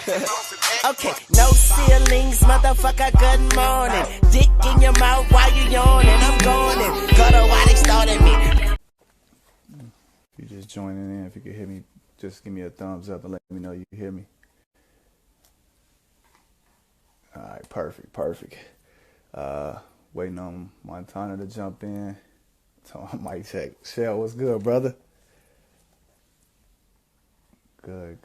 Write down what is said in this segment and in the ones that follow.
Okay, no ceilings, motherfucker, good morning. Dick in your mouth while you yawning. I'm going in. Gutter why they started me. If you just joining in, if you can hear me, just give me a thumbs up and let me know you hear me. All right, perfect. Waiting on Montana to jump in. So I might check. Shell, what's good, brother? Good.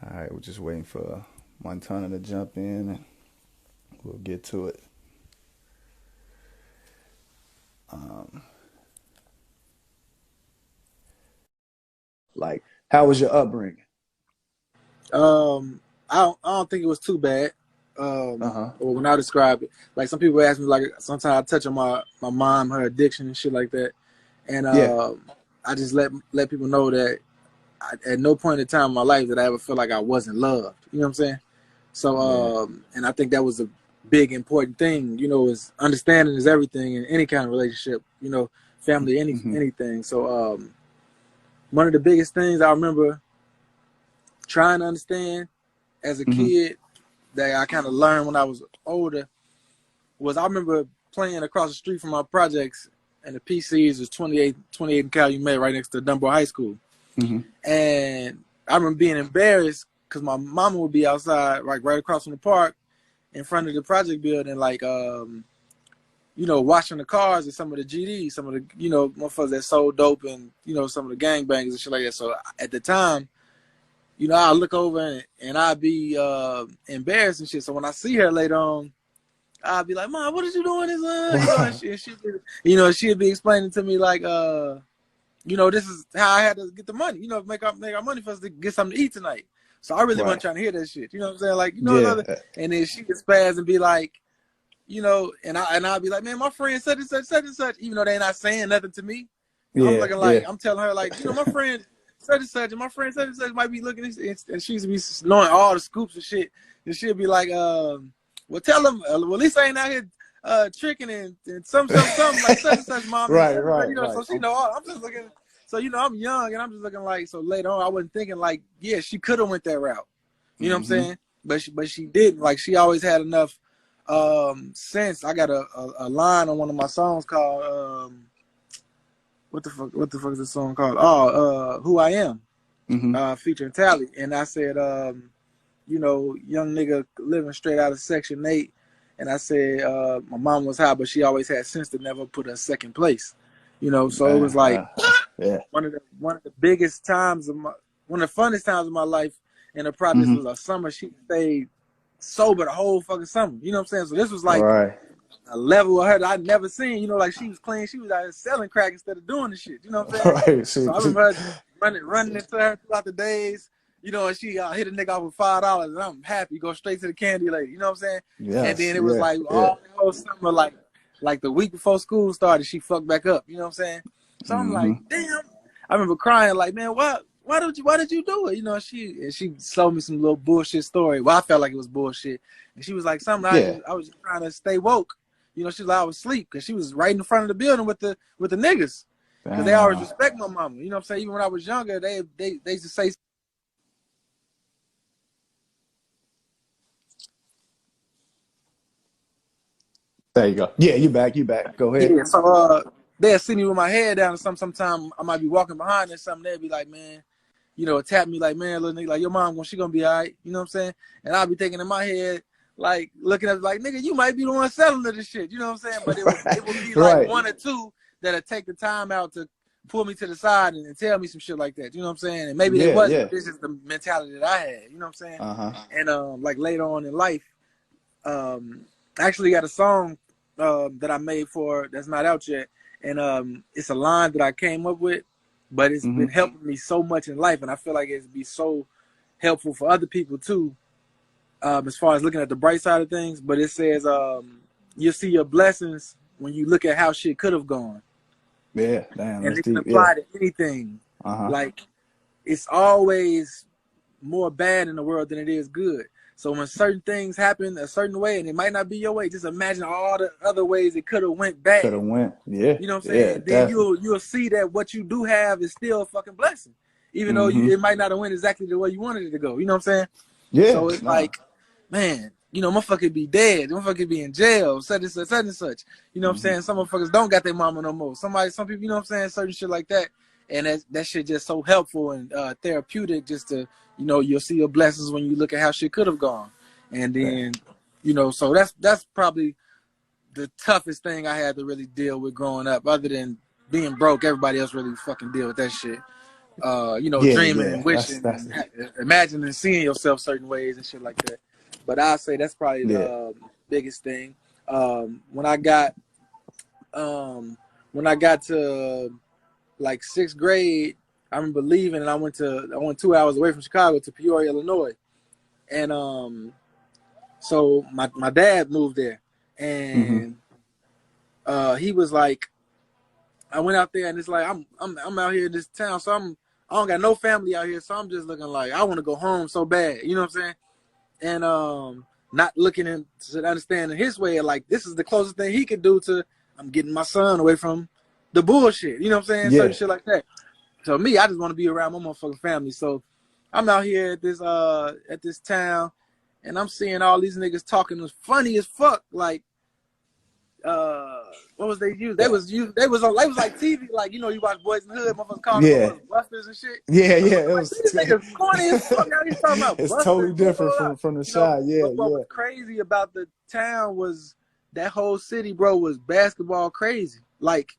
All right, we're just waiting for Montana to jump in and we'll get to it. Like, how was your upbringing? I don't think it was too bad. Or when I describe it, like some people ask me, like sometimes I touch on my mom, her addiction and shit like that, and I just let people know that at no point in time in my life did I ever feel like I wasn't loved. You know what I'm saying? So, and I think that was a big important thing. You know, is understanding is everything in any kind of relationship. You know, family, anything. So, one of the biggest things I remember trying to understand as a kid that I kind of learned when I was older was I remember playing across the street from my projects, and the PCs was 28 and Calumet right next to Dunbar High School. And I remember being embarrassed because my mama would be outside, like right across from the park in front of the project building, like, you know, watching the cars and some of the GDs, some of the, you know, motherfuckers that sold dope and, you know, some of the gangbangers and shit like that. So at the time, you know, I'll look over and I'd be embarrassed and shit. So when I see her later on, I'll be like, Mom, what is you doing? You know, she'd be explaining to me like, you know, this is how I had to get the money, you know, make our money for us to get something to eat tonight. So I really wasn't trying to hear that shit. You know what I'm saying? Like, you know, and then she would spaz and be like, you know, and I'd be like, man, my friend such and such, even though they're not saying nothing to me. I'm looking like, I'm telling her like, you know, my friend such and such, and my friend such and such might be looking, and she used to be knowing all the scoops and shit. And she'd be like, well, tell them, well, at least I ain't out here tricking and something like such and such, mom. Right. You know, so she know. I'm just looking. So you know, I'm young and I'm just looking like. So later on, I wasn't thinking like, yeah, she could have went that route. You know what I'm saying? But she didn't. Like she always had enough sense. I got a line on one of my songs called what the fuck is the song called? Oh, Who I Am, featuring Tally. And I said, you know, young nigga living straight out of Section 8. And I said, my mom was high, but she always had sense to never put her second place. You know, so it was like one of the biggest times of one of the funnest times of my life in the project was a summer. She stayed sober the whole fucking summer. You know what I'm saying? So this was like a level of her that I'd never seen. You know, like she was clean. She was out here selling crack instead of doing the shit. You know what I'm saying? So I remember her running into her throughout the days. You know, and she hit a nigga off with $5, and I'm happy. Go straight to the candy lady. You know what I'm saying? Yes, and then it was like all the whole summer, like the week before school started, she fucked back up. You know what I'm saying? So I'm like, damn. I remember crying like, man, why did you do it? You know, she told me some little bullshit story. Well, I felt like it was bullshit. And she was like, I was just trying to stay woke. You know, she was like, I was asleep because she was right in front of the building with the niggas. Because they always respect my mama. You know what I'm saying? Even when I was younger, they used to say. There you go. Yeah, you back. Go ahead. Yeah, so they'll see me with my head down or something. Sometime I might be walking behind or something. They'll be like, man, you know, tap me like, man, little nigga, like your mom, she gonna be all right. You know what I'm saying? And I'll be thinking in my head, like looking at it like, nigga, you might be the one selling to this shit. You know what I'm saying? But it would be like one or two that'll take the time out to pull me to the side and tell me some shit like that. You know what I'm saying? And maybe it wasn't. This is the mentality that I had. You know what I'm saying? And like later on in life, I actually got a song that I made for that's not out yet, and it's a line that I came up with, but it's been helping me so much in life, and I feel like it'd be so helpful for other people too, as far as looking at the bright side of things. But it says, you'll see your blessings when you look at how shit could have gone. Yeah, damn. And it can apply to anything. Like it's always more bad in the world than it is good. So when certain things happen a certain way and it might not be your way, just imagine all the other ways it could have went bad. Could have went, yeah. You know what I'm saying? Then you'll see that what you do have is still a fucking blessing. even though it might not have went exactly the way you wanted it to go. You know what I'm saying? Yeah. So it's like, man, you know, motherfucker be dead. Motherfucker be in jail, such and such, such and such. You know what I'm saying? Some motherfuckers don't got their mama no more. Some people, you know what I'm saying? Certain shit like that. And that shit just so helpful and therapeutic just to, you know, you'll see your blessings when you look at how shit could have gone. And then, you know, so that's probably the toughest thing I had to really deal with growing up. Other than being broke, everybody else really fucking deal with that shit. You know, dreaming and wishing, and imagining and seeing yourself certain ways and shit like that. But I'd say that's probably the biggest thing. When I got to like 6th grade, I remember leaving and I went 2 hours away from Chicago to Peoria, Illinois. And so my dad moved there, and he was like, I went out there and it's like I'm out here in this town, so I don't got no family out here, so I'm just looking like I want to go home so bad, you know what I'm saying? And not looking to understanding his way of like this is the closest thing he could do to I'm getting my son away from the bullshit, you know what I'm saying? Certain shit like that. So me, I just want to be around my motherfucking family. So I'm out here at this town, and I'm seeing all these niggas talking as funny as fuck. Like, what was they used? They was like TV, like, you know, you watch Boys in the Hood, motherfuckers calling them busters and shit. Yeah. It was these niggas corny as fuck. Now he's talking about it's busters, totally different from the side. But what was crazy about the town was that whole city, bro, was basketball crazy. Like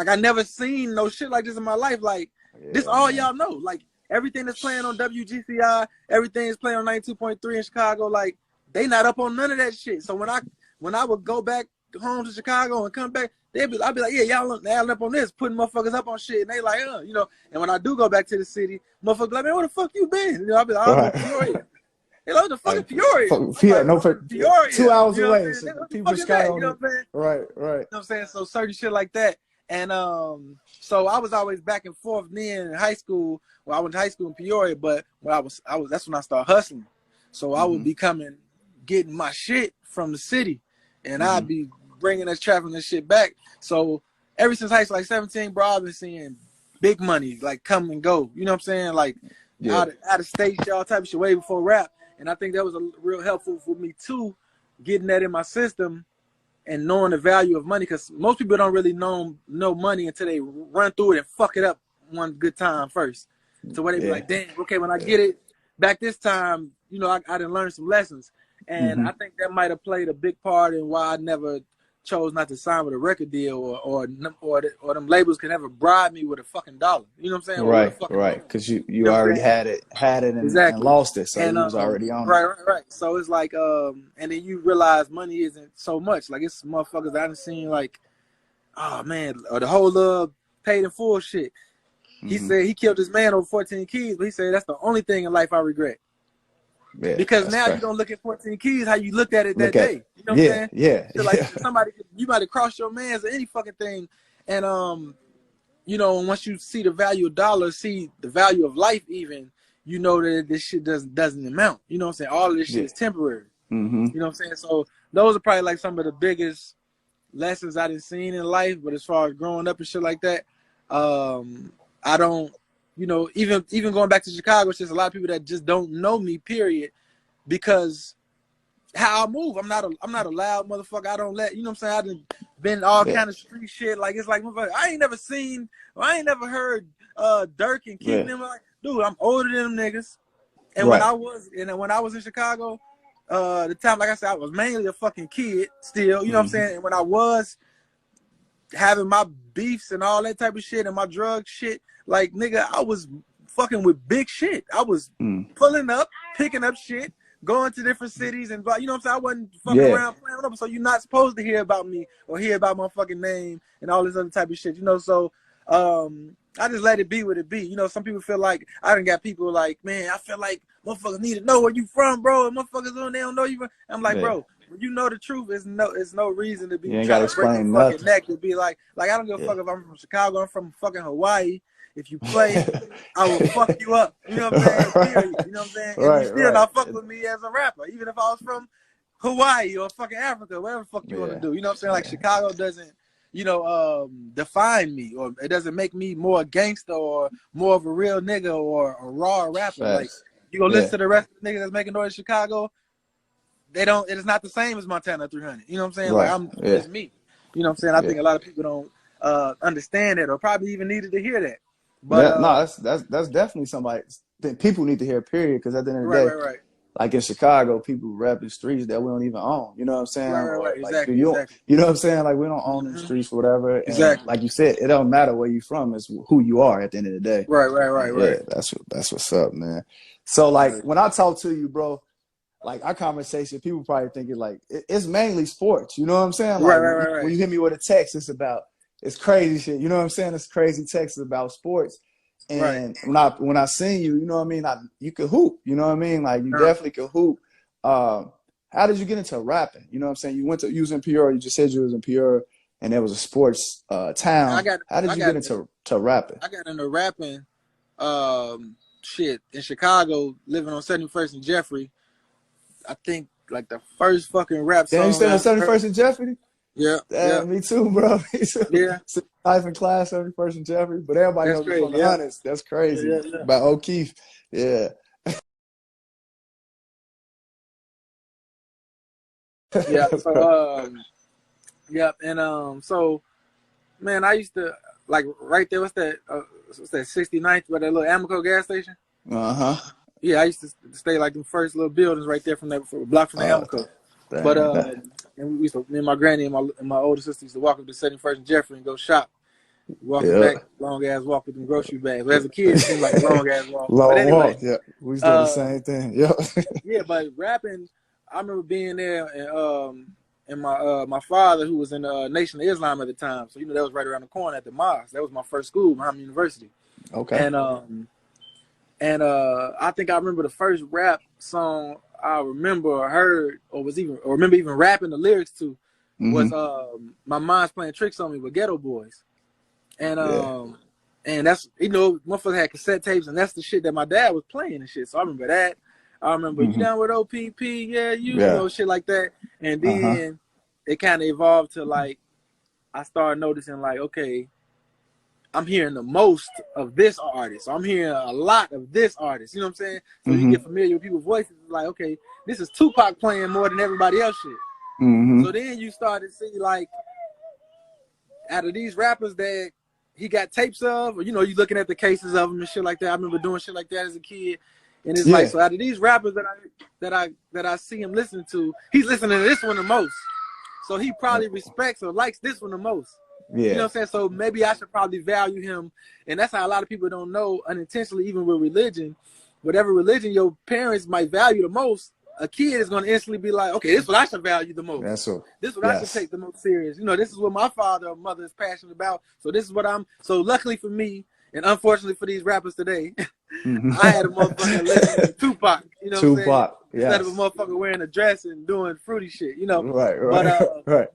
I never seen no shit like this in my life. Like this all y'all know. Like everything that's playing on WGCI, everything is playing on 92.3 in Chicago. Like they not up on none of that shit. So when I would go back home to Chicago and come back, I'd be like, yeah, y'all up on this, putting motherfuckers up on shit. And they like, you know. And when I do go back to the city, motherfuckers be like, man, where the fuck you been? You know, I'll be like, I'm in Peoria. They like, the fucking Peoria. Peoria. 2 hours away. So people in Chicago. You know what I'm saying? Right. You know what I'm saying? So certain shit like that. And so I was always back and forth then in high school. Well, I went to high school in Peoria, but when I was that's when I started hustling. So I would be getting my shit from the city, and I'd be bringing us traveling this shit back. So ever since high school, like 17, bro, I've been seeing big money like come and go. You know what I'm saying? Like out of state, all type of shit way before rap. And I think that was a real helpful for me too, getting that in my system and knowing the value of money, because most people don't really know money until they run through it and fuck it up one good time first. So where they be like, damn, okay, when I get it back this time, you know, I done learned some lessons. And I think that might have played a big part in why I never chose not to sign with a record deal or them labels can never bribe me with a fucking dollar. You know what I'm saying? Right. Because you already had it and lost it, so it was already on it. Right. So it's like, and then you realize money isn't so much. Like it's motherfuckers I done seen like, oh man, or the whole paid in full shit. He said he killed his man over 14 keys, but he said that's the only thing in life I regret. Yeah, because now you don't look at 14 keys how you looked at it that day. You know what I'm saying? Yeah. Like somebody, you might have crossed your mans or any fucking thing. And, you know, once you see the value of dollars, see the value of life even, you know that this shit doesn't amount. You know what I'm saying? All of this shit is temporary. You know what I'm saying? So those are probably like some of the biggest lessons I done seen in life. But as far as growing up and shit like that, I don't, you know, even going back to Chicago, it's just a lot of people that just don't know me, period, because how I move. I'm not a loud motherfucker. I don't let, you know what I'm saying? I done been all kind of street shit. Like, it's like, I ain't never heard Dirk and Keith them like, dude, I'm older than them niggas. And when I was in Chicago, the time, like I said, I was mainly a fucking kid still, you know what I'm saying? And when I was having my beefs and all that type of shit and my drug shit, like, nigga, I was fucking with big shit. I was pulling up, picking up shit, going to different cities, and you know what I'm saying? I wasn't fucking around playing with them, so you're not supposed to hear about me or hear about my fucking name and all this other type of shit, you know? So I just let it be what it be. You know, some people feel like, I done got people like, man, I feel like motherfuckers need to know where you from, bro, and motherfuckers they don't know you from. I'm like, bro, when you know the truth, it's no reason to be trying to break your fucking neck to be like I don't give a fuck if I'm from Chicago, I'm from fucking Hawaii. If you play, I will fuck you up. You know what I'm saying? Period. You know what I'm saying? And you still not fuck with me as a rapper, even if I was from Hawaii or fucking Africa, whatever the fuck you want to do. You know what I'm saying? Like Chicago doesn't define me, or it doesn't make me more gangster or more of a real nigga or a raw rapper. Like you go listen to the rest of the niggas that's making noise in Chicago, it is not the same as Montana 300. You know what I'm saying? Right. Like it's me. You know what I'm saying? I think a lot of people don't understand it or probably even needed to hear that. But that's definitely somebody that people need to hear, period, because at the end of the day, right. Like in Chicago, people rap in streets that we don't even own. You know what I'm saying? Right. Like Exactly. You know what I'm saying? Like we don't own the streets or whatever. And exactly. Like you said, it don't matter where you from. It's who you are at the end of the day. Right. That's what's up, man. So like when I talk to you, bro, like our conversation, people probably thinking like it's mainly sports. You know what I'm saying? Like right. When you hit me with a text, it's crazy shit. You know what I'm saying? It's crazy texts about sports. And when I seen you, you know what I mean? You could hoop, you know what I mean? Like you definitely could hoop. How did you get into rapping? You know what I'm saying? You was in Peoria. You just said you was in Peoria, and there was a sports town. How did you get into rapping? I got into rapping, in Chicago, living on 71st and Jeffrey. I think like the first fucking rap song. Damn, you stayed on 71st and Jeffrey? Yeah. Damn, me too, bro. Me too. Yeah. Life in class, 71st and Jeffrey, but everybody knows me from the Hundreds. That's crazy. Yeah. By O'Keefe. Yeah. Yeah. So, man, I used to like right there. What's that 69th where that little Amoco gas station? Yeah, I used to stay like the first little buildings right there from that block from the Amoco. But and me and my granny and my older sister used to walk up to 71st and Jeffrey and go shop. Walking back, long ass walk with them grocery bags. But as a kid, it seemed like a long ass walk. But anyway, yeah, we was doing the same thing. Yeah. Yeah, but rapping, I remember being there and my father, who was in the Nation of Islam at the time, so that was right around the corner at the mosque. That was my first school, Muhammad University. Okay. And I think I remember the first rap song I remember heard or remember even rapping the lyrics to was My Mind's Playing Tricks on Me with Ghetto Boys. And and that's motherfuckers had cassette tapes, and that's the shit that my dad was playing and shit. So I remember that. I remember You Down with OPP, you know, shit like that. And then it kind of evolved to like I started noticing like, okay, I'm hearing the most of this artist. I'm hearing a lot of this artist. You know what I'm saying? So you get familiar with people's voices. Like, okay, this is Tupac playing more than everybody else shit. So then you start to see like out of these rappers that he got tapes of, or you looking at the cases of them and shit like that. I remember doing shit like that as a kid, and it's like, so out of these rappers that I see him listening to, he's listening to this one the most. So he probably respects or likes this one the most. Yeah. You know what I'm saying? So maybe I should probably value him, and that's how a lot of people don't know unintentionally, even with religion. Whatever religion your parents might value the most, a kid is going to instantly be like, okay, this is what I should value the most. That's so. This is what I should take the most serious. This is what my father or mother is passionate about. So this is what I'm. So luckily for me, and unfortunately for these rappers today, I had a motherfucker listening to Tupac. You know what I'm saying? Instead of a motherfucker wearing a dress and doing fruity shit. Right. But, right.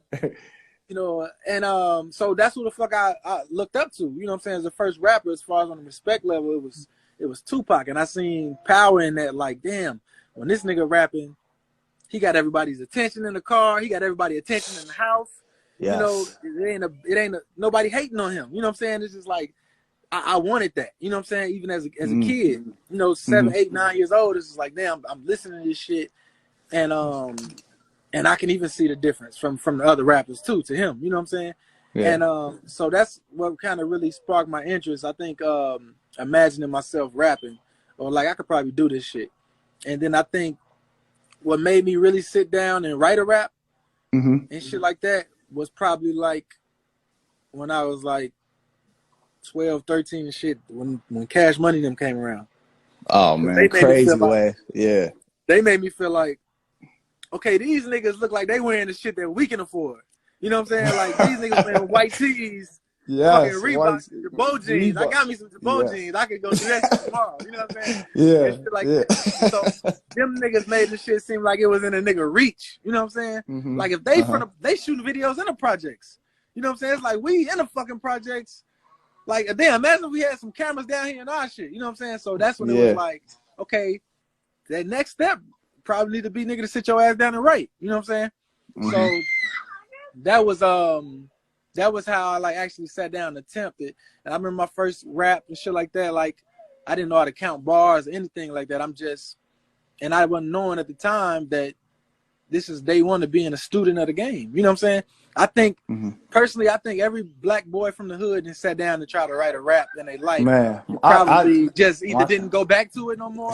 So that's who the fuck I looked up to. You know what I'm saying? As the first rapper, as far as on the respect level, it was Tupac, and I seen power in that. Like, damn. When this nigga rapping, he got everybody's attention in the car. He got everybody's attention in the house. Yes. It ain't nobody hating on him. You know what I'm saying? It's just like, I wanted that. You know what I'm saying? Even as a kid, 7, 8, 9 years old, it's just like, damn, I'm listening to this shit. And I can even see the difference from the other rappers too, to him. You know what I'm saying? Yeah. And so that's what kind of really sparked my interest. I think imagining myself rapping, or like I could probably do this shit. And then I think what made me really sit down and write a rap and shit like that was probably like when I was like 12, 13 and shit, when Cash Money them came around. Oh man, crazy way. Yeah. They made me feel like, okay, these niggas look like they wearing the shit that we can afford. You know what I'm saying? Like these niggas wearing white tees. Fucking Reebok, Jabot jeans. I got me some Jabot jeans. I could go do that shit tomorrow. You know what I'm saying? Yeah. Shit like that. So them niggas made the shit seem like it was in a nigga reach. You know what I'm saying? Like if they they shooting videos in the projects. You know what I'm saying? It's like we in the fucking projects. Like damn, imagine if we had some cameras down here in our shit. You know what I'm saying? So that's when it was like, okay, that next step probably need to be nigga to sit your ass down and write. You know what I'm saying? So that was that was how I like actually sat down and attempted. And I remember my first rap and shit like that. Like I didn't know how to count bars or anything like that. And I wasn't knowing at the time that this is day one of being a student of the game. You know what I'm saying? I think, personally, I think every black boy from the hood and sat down to try to write a rap in their life. Man, probably just either didn't go back to it no more,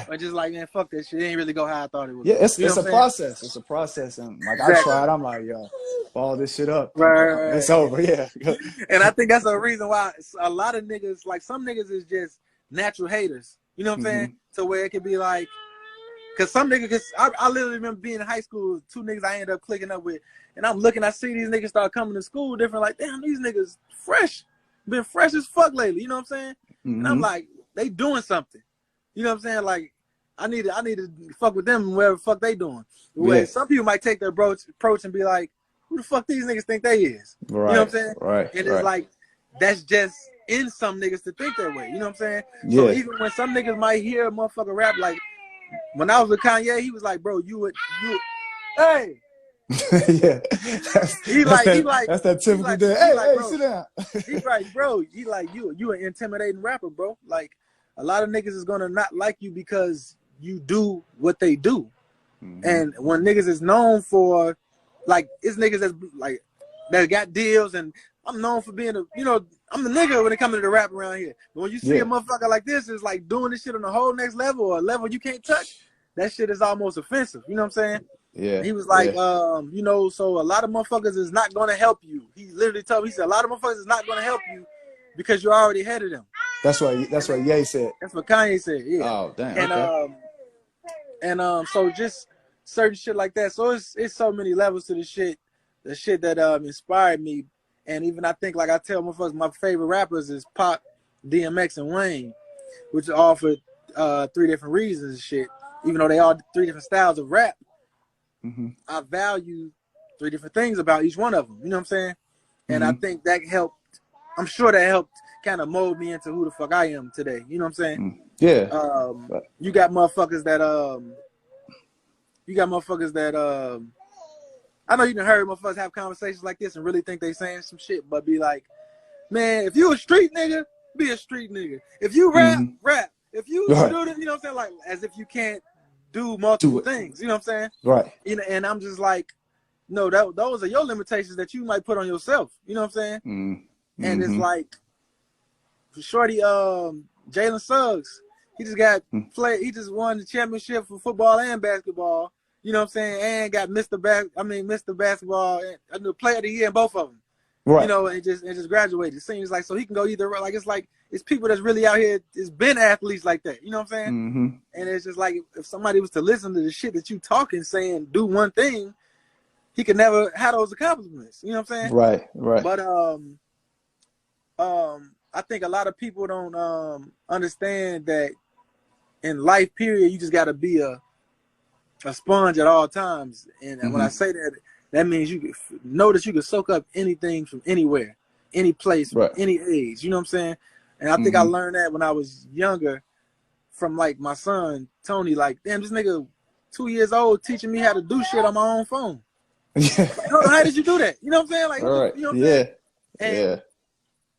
or just like, man, fuck that shit. It ain't really go how I thought it would. Yeah, it's a process. It's a process. And like I tried, I'm like, yo, ball this shit up. Right. It's over, yeah. And I think that's the reason why a lot of niggas, like some niggas is just natural haters. You know what I'm saying? To where it could be like, cause some niggas, I literally remember being in high school, 2 niggas I ended up clicking up with, and I'm looking, I see these niggas start coming to school different, like, damn, these niggas fresh, been fresh as fuck lately, you know what I'm saying? And I'm like, they doing something, you know what I'm saying? Like, I need to fuck with them wherever the fuck they doing. Yeah. Some people might take their approach and be like, who the fuck these niggas think they is? Right. You know what I'm saying? Right. And it's like, that's just in some niggas to think that way, you know what I'm saying? Yeah. So even when some niggas might hear a motherfucker rap, like, when I was with Kanye, he was like, bro, hey. Yeah. He like, that's that typical day. Hey, sit down. He's like, bro, he like, you an intimidating rapper, bro. Like, a lot of niggas is gonna not like you because you do what they do. And when niggas is known for, like, it's niggas that's like, that got deals, and I'm known for being I'm the nigga when it comes to the rap around here. But when you see a motherfucker like this, is like doing this shit on a whole next level, or a level you can't touch, that shit is almost offensive. You know what I'm saying? Yeah. He was like, so a lot of motherfuckers is not gonna help you. He literally told me, he said, a lot of motherfuckers is not gonna help you because you're already ahead of them. That's what Ye said. That's what Kanye said. Yeah. Oh damn. And okay. So just certain shit like that. So it's so many levels to the shit that inspired me. And even I think, like I tell motherfuckers, my favorite rappers is Pac, DMX, and Wayne, which are all for 3 different reasons and shit. Even though they all 3 different styles of rap, I value 3 different things about each one of them. You know what I'm saying? And I think that helped. I'm sure that helped kind of mold me into who the fuck I am today. You know what I'm saying? Yeah. You got motherfuckers that I know you done heard motherfuckers have conversations like this and really think they saying some shit, but be like, man, if you a street nigga, be a street nigga. If you rap, rap. If you do this, you know what I'm saying? Like, as if you can't do multiple things. You know what I'm saying? Right. You know, and I'm just like, no, those are your limitations that you might put on yourself. You know what I'm saying? And it's like, shorty, Jalen Suggs, he just won the championship for football and basketball. You know what I'm saying? And got Mr. Basketball and the player of the year in both of them. Right. You know, and just graduated. It seems like, so he can go either, like, it's people that's really out here, it's been athletes like that. You know what I'm saying? And it's just like, if somebody was to listen to the shit that you talking, saying do one thing, he could never have those accomplishments. You know what I'm saying? Right. But I think a lot of people don't understand that in life, period, you just got to be a sponge at all times. And when I say that, that means you know that you can soak up anything from anywhere, any place, from any age. You know what I'm saying? And I think I learned that when I was younger from, like, my son, Tony. Like, damn, this nigga 2 years old teaching me how to do shit on my own phone. Like, how did you do that? You know what I'm saying? Like, you know what I'm saying? And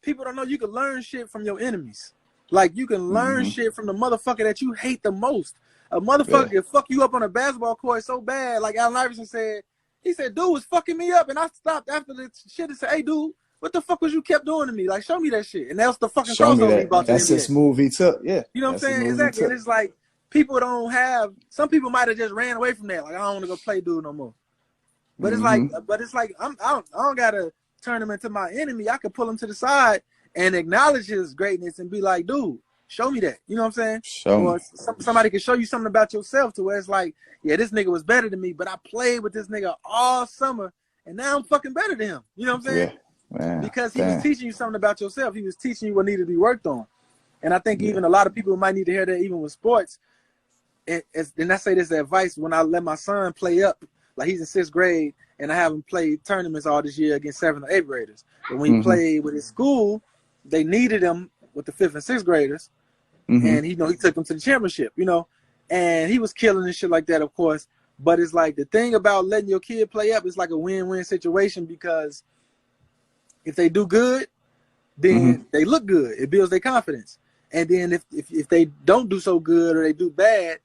people don't know you can learn shit from your enemies. Like, you can learn shit from the motherfucker that you hate the most. A motherfucker can fuck you up on a basketball court so bad, like Allen Iverson said. He said, dude was fucking me up, and I stopped after the shit and said, hey, dude, what the fuck was you kept doing to me? Like, show me that shit. And that's the fucking crossover he brought to the NBA. That's the move he took, yeah. You know what I'm saying? Exactly. And it's like, people don't have, some people might have just ran away from that. Like, I don't want to go play dude no more. But it's like, I don't got to turn him into my enemy. I could pull him to the side and acknowledge his greatness and be like, dude, show me that. You know what I'm saying? Or somebody can show you something about yourself to where it's like, yeah, this nigga was better than me, but I played with this nigga all summer, and now I'm fucking better than him. You know what I'm saying? Yeah, man. Because he was teaching you something about yourself. He was teaching you what needed to be worked on. And I think even a lot of people might need to hear that even with sports. And I say this advice when I let my son play up, like he's in 6th grade, and I have him play tournaments all this year against 7th or 8th graders. But when he played with his school, they needed him with the 5th and 6th graders. And he took them to the championship, and he was killing and shit like that, of course. But it's like, the thing about letting your kid play up is like a win-win situation, because if they do good, then they look good. It builds their confidence. And then if they don't do so good or they do bad,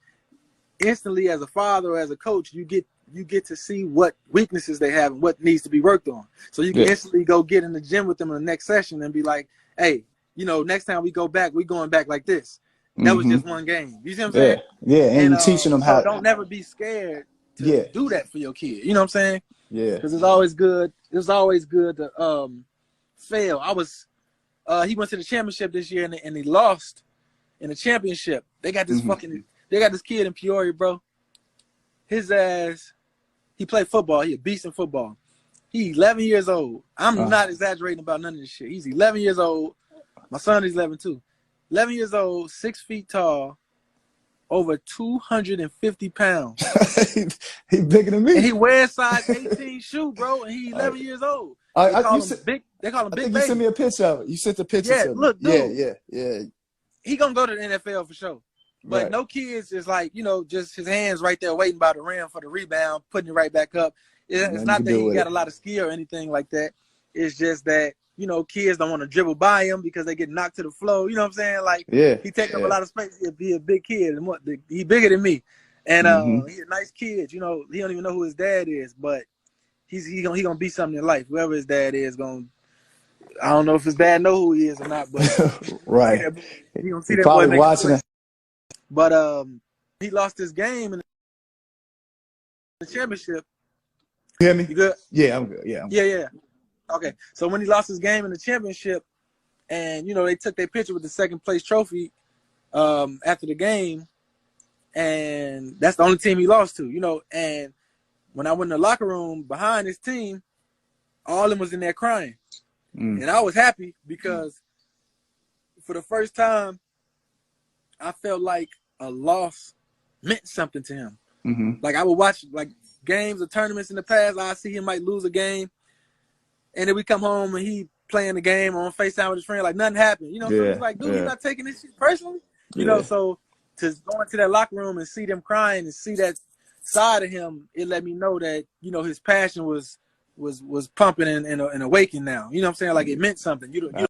instantly as a father or as a coach, you get to see what weaknesses they have and what needs to be worked on. So you can instantly go get in the gym with them in the next session and be like, hey, you know, next time we go back, we going back like this. That was just one game. You see what I'm saying? Yeah, and you're teaching them how. So don't never be scared to do that for your kid. You know what I'm saying? Yeah. Because it's always good. It's always good to fail. He went to the championship this year and he lost in the championship. They got this they got this kid in Peoria, bro. His ass, he played football. He a beast in football. He's 11 years old. I'm not exaggerating about none of this shit. He's 11 years old. My son is 11 too. 11 years old, 6 feet tall, over 250 pounds. He bigger than me. And he wears size 18 shoe, bro, and he 11 years old. They call him Big Baby. You sent me a picture of it. You sent the picture to me. Look, dude. Yeah. He gonna go to the NFL for sure. But no kids is like, you know, just his hands right there waiting by the rim for the rebound, putting it right back up. It's not that he got a lot of skill or anything like that. It's just that, you know, kids don't want to dribble by him because they get knocked to the floor. You know what I'm saying? Like, he takes up a lot of space. He'll be a big kid. And he bigger than me. And he's a nice kid. You know, he don't even know who his dad is, but he gonna be something in life. Whoever his dad is I don't know if his dad know who he is or not, but he gonna see that boy watching it. But he lost his game in the championship. You hear me? You good? Yeah, I'm good. Yeah. Okay. So when he lost his game in the championship, and you know they took their picture with the second place trophy after the game, and that's the only team he lost to. You know, and when I went in the locker room behind his team, all of them was in there crying, and I was happy because for the first time, I felt like a loss meant something to him. Like I would watch like games or tournaments in the past. I see him might lose a game, and then we come home and he playing the game on FaceTime with his friend like nothing happened. You know, so he's like, dude, you're not taking this shit personally. You know, so to go into that locker room and see them crying and see that side of him, it let me know that, you know, his passion was pumping and awakened now. You know what I'm saying? Like it meant something. You don't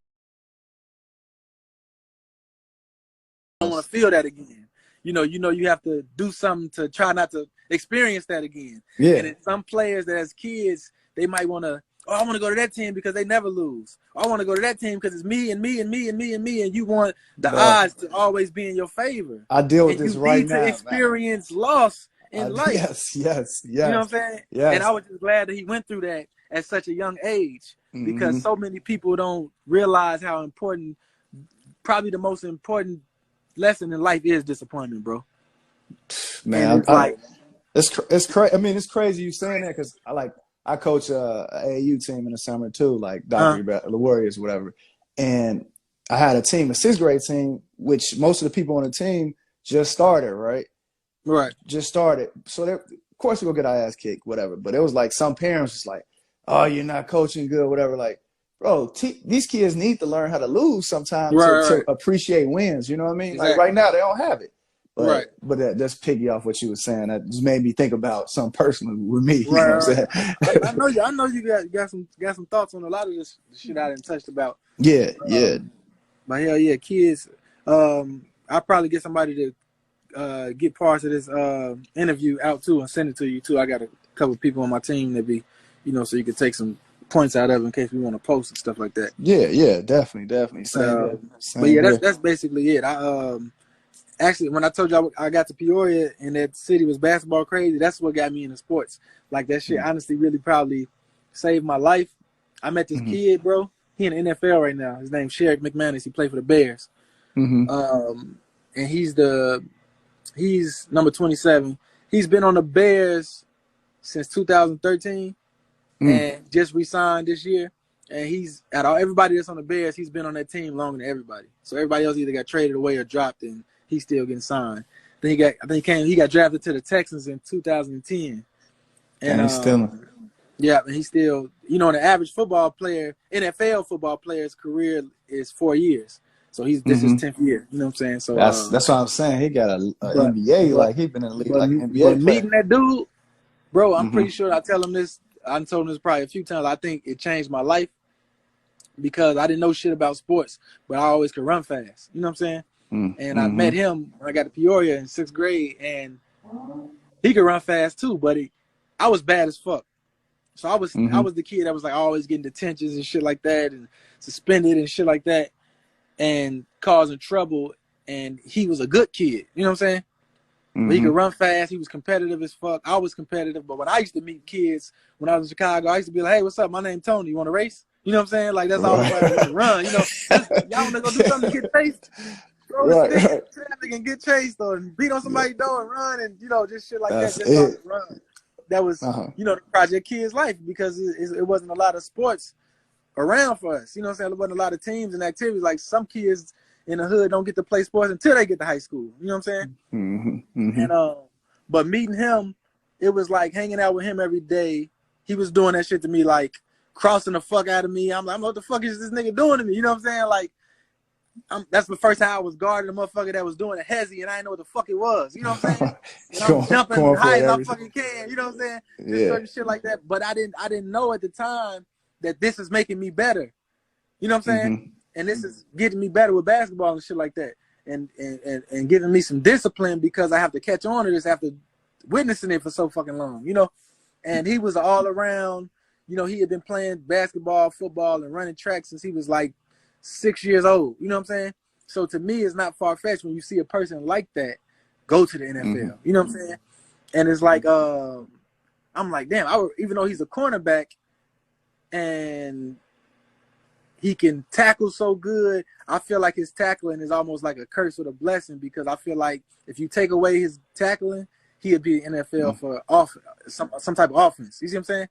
want to feel that again. You know, you have to do something to try not to experience that again. Yeah. And some players that as kids, they might want to, I want to go to that team because they never lose. I want to go to that team because it's me and me and me and me and me, and you want the odds to always be in your favor. I deal with this right now. You need to experience loss in life. Yes. You know what I'm saying? Yes. And I was just glad that he went through that at such a young age because so many people don't realize how important, probably the most important lesson in life is disappointment, bro. Man, it's crazy. I mean, it's crazy you saying that because I coach a AAU team in the summer too, like the Warriors, whatever. And I had a team, a 6th grade team, which most of the people on the team just started, right? Right. Just started. So of course we're gonna get our ass kicked, whatever. But it was like some parents just like, oh, you're not coaching good, whatever. Like, bro, these kids need to learn how to lose sometimes to appreciate wins. You know what I mean? Exactly. Like right now they don't have it. But that's piggy off what you were saying. That just made me think about something personally with me. You know what I'm saying? I know you got some thoughts on a lot of this shit I didn't touch about. Yeah. But hell yeah, kids. I'll probably get somebody to get parts of this interview out too and send it to you too. I got a couple of people on my team that be, you know, so you can take some points out of it in case we want to post and stuff like that. Yeah, definitely. But yeah, that's basically it. Actually, when I told you I got to Peoria and that city was basketball crazy, that's what got me into sports. Like that shit honestly really probably saved my life. I met this kid, bro. He in the NFL right now. His name's Sherrick McManus. He played for the Bears. And he's number 27. He's been on the Bears since 2013 and just re-signed this year. And he's everybody that's on the Bears, he's been on that team longer than everybody. So everybody else either got traded away or dropped, and he's still getting signed. Then he got drafted to the Texans in 2010. And he's still and he's still, you know, the average football player, NFL football player's career is 4 years. So this is 10th year. You know what I'm saying? So that's what I'm saying. He got an NBA, like he's been in the league like an NBA. But meeting that dude, bro, I'm pretty sure I told him this probably a few times. I think it changed my life. because I didn't know shit about sports, but I always could run fast. You know what I'm saying? And I met him when I got to Peoria in 6th grade, and he could run fast too, but I was bad as fuck. So I was the kid that was like always getting detentions and shit like that, and suspended and shit like that, and causing trouble. And he was a good kid. You know what I'm saying? He could run fast. He was competitive as fuck. I was competitive, but when I used to meet kids when I was in Chicago, I used to be like, "Hey, what's up? My name's Tony. You want to race?" You know what I'm saying? Like that's all I wanted to run. You know, y'all want to go do something to get chased? Throw a stick in traffic and get chased, or beat on somebody's door and run, and you know, just shit like that. Just all to run. That was, you know, the Project Kids life, because it wasn't a lot of sports around for us. You know what I'm saying? There wasn't a lot of teams and activities. Like some kids in the hood don't get to play sports until they get to high school. You know what I'm saying? And but meeting him, it was like hanging out with him every day. He was doing that shit to me, like crossing the fuck out of me. I'm like, what the fuck is this nigga doing to me? You know what I'm saying? Like, that's the first time I was guarding a motherfucker that was doing a hezzy, and I didn't know what the fuck it was. You know what I'm saying? And I'm jumping as high as I fucking can. You know what I'm saying? Just certain shit like that. But I didn't know at the time that this is making me better. You know what I'm saying? And this is getting me better with basketball and shit like that, and giving me some discipline, because I have to catch on to this after witnessing it for so fucking long. You know? And he was all around. You know, he had been playing basketball, football, and running track since he was like 6 years old. You know what I'm saying? So to me, it's not far-fetched when you see a person like that go to the NFL. You know what I'm saying? And it's like, I'm like, damn, even though he's a cornerback and he can tackle so good, I feel like his tackling is almost like a curse with a blessing, because I feel like if you take away his tackling, he'd be in the NFL for some type of offense. You see what I'm saying?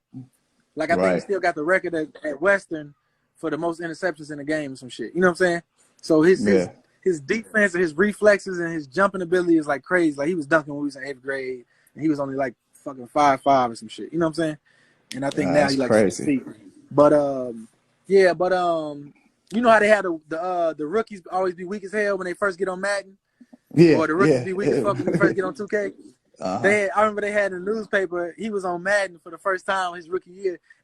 Like, I think he still got the record at Western for the most interceptions in the game or some shit. You know what I'm saying? So his defense and his reflexes and his jumping ability is like crazy. Like, he was dunking when we was in 8th grade, and he was only like fucking 5'5" or some shit. You know what I'm saying? And I think now he's like 6 feet. But you know how they had the rookies always be weak as hell when they first get on Madden? Or the rookies be weak as fuck when they first get on 2K? I remember they had in the newspaper, he was on Madden for the first time his rookie year,